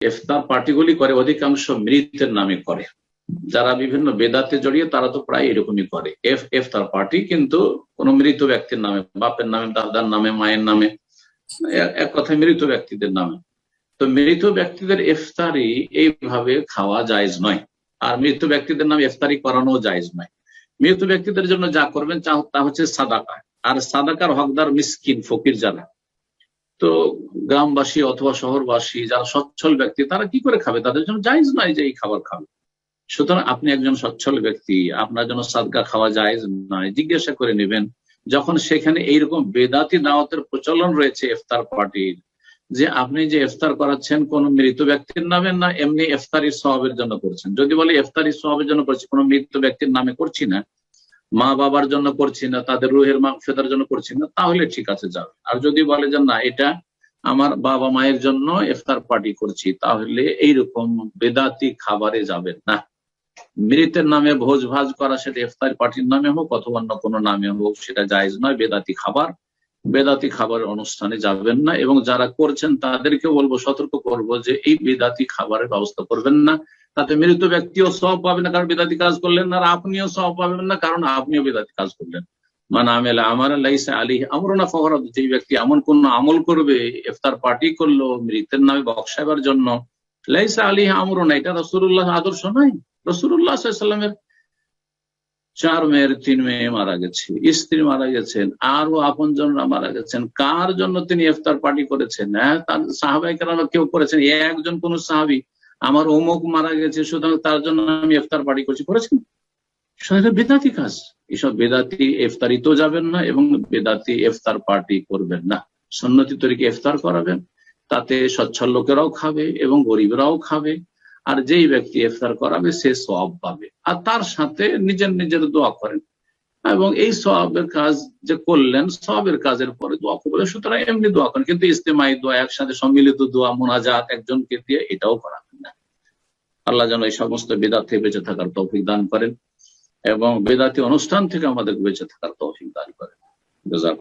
ইফতার পার্টিগুলি করে অধিকাংশ মৃতের নামে করে। যারা বিভিন্ন বেদাতে জড়িয়ে তারা তো প্রায় এরকমই করে, ইফতার পার্টি কিন্তু কোন মৃত ব্যক্তির নামে, বাপের নামে, দাদার নামে, মায়ের নামে, এক কথায় মৃত ব্যক্তিদের নামে। তো মৃত ব্যক্তিদের ইফতারি এইভাবে খাওয়া জায়েজ নয়, আর মৃত ব্যক্তিদের নামে ইফতারি করানো জায়েজ নয়। মৃত ব্যক্তিদের জন্য যা করবেন তা হচ্ছে সাদাকা, আর সাদাকার হকদার মিসকিন, ফকির যারা। তো গ্রামবাসী অথবা শহরবাসী যারা সচ্ছল ব্যক্তি তারা কি করে খাবে? তাদের জন্য জায়েজ নয় যে এই খাবার খাবে। সুতরাং আপনি একজন সচ্ছল ব্যক্তি, আপনার জন্য সাদকা খাওয়া জায়েজ নয়, জিজ্ঞাসা করে নেবেন। যখন সেখানে এইরকম বেদাতি দাওয়াতের প্রচলন রয়েছে ইফতার পার্টির, যে আপনি যে ইফতার করাচ্ছেন কোন মৃত ব্যক্তির নামে না এমনি ইফতারি সওয়াবের জন্য করছেন, যদি বলে ইফতারি সওয়াবের জন্য করছি, কোন মৃত ব্যক্তির নামে করছি না, মা বাবার জন্য করছি না, তাদের রুহের মাগফিরাতের জন্য করছি না, তাহলে ঠিক আছে যাবে। আর যদি বলে যে না এটা আমার বাবা মায়ের জন্য ইফতার পার্টি করছি, তাহলে এইরকম বেদাতি খাবারে যাবেন না। মৃতের নামে ভোজ ভাজ করা, সেটা ইফতার পার্টির নামে হোক অথবা অন্য কোনো নামে হোক, সেটা জায়েজ নয়। বেদাতি খাবারের অনুষ্ঠানে যাবেন না। এবং যারা করছেন তাদেরকে বলবো, সতর্ক করবো যে এই বেদাতি খাবারের ব্যবস্থা করবেন না। তাতে মৃত ব্যক্তিও সওয়াব পাবেন না কারণ বেদাতি কাজ করলেন না, আর আপনিও সওয়াব পাবেন না কারণ আপনিও বেদাতি কাজ করলেন। মানে আমেলা আমার লাইসা আলাইহি আমরুনা ফাহুয়া রাদ্দ, যে ব্যক্তি এমন কোন আমল করবে, ইফতার পার্টি করলো মৃতের নামে বক্সাইবার জন্য, লাইসা আলাইহি আমরুনা, এটা রাসূলুল্লাহ আদর্শ নয়। রাসূলুল্লাহ সাল্লাল্লাহু আলাইহি ওয়াসাল্লামের 4 মেয়ের 3 মেয়ে মারা গেছে, স্ত্রী মারা গেছেন, আরো আপনজনরা মারা গেছেন, কার জন্য তিনি ইফতার পার্টি করেছেন? হ্যাঁ, তার সাহাবায়ে কেরাম কেউ করেছেন? একজন কোন সাহাবী আমার অমুক মারা গেছে সুতরাং তার জন্য আমি ইফতার পার্টি করেছেন? সেটা বেদাতি কাজ। এসব বেদাতি ইফতারি তো যাবেন না এবং বেদাতি ইফতার পার্টি করবেন না। সুন্নতি তরিকে ইফতার করাবেন, তাতে সচ্ছল লোকেরাও খাবে এবং গরিবরাও খাবে, আর যেই ব্যক্তি ইফতার করাবে সে সওয়াব পাবে। আর তার সাথে নিজের দোয়া করেন, এবং এই সওয়াবের কাজ যে করলেন, সওয়াবের কাজের পরে দোয়া করবেন। সুতরাং এমনি দোয়া করেন, কিন্তু ইজতেমাই দোয়া, একসাথে সম্মিলিত দোয়া, মুনাজাত একজনকে দিয়ে, এটাও করাবেন না। আল্লাহ যেন এই সমস্ত বিদআত থেকে বেঁচে থাকার তৌফিক দান করেন এবং বেদাতি অনুষ্ঠান থেকে আমাদের বেঁচে থাকার তৌফিক দান করেন। জাযাকুমুল্লাহ।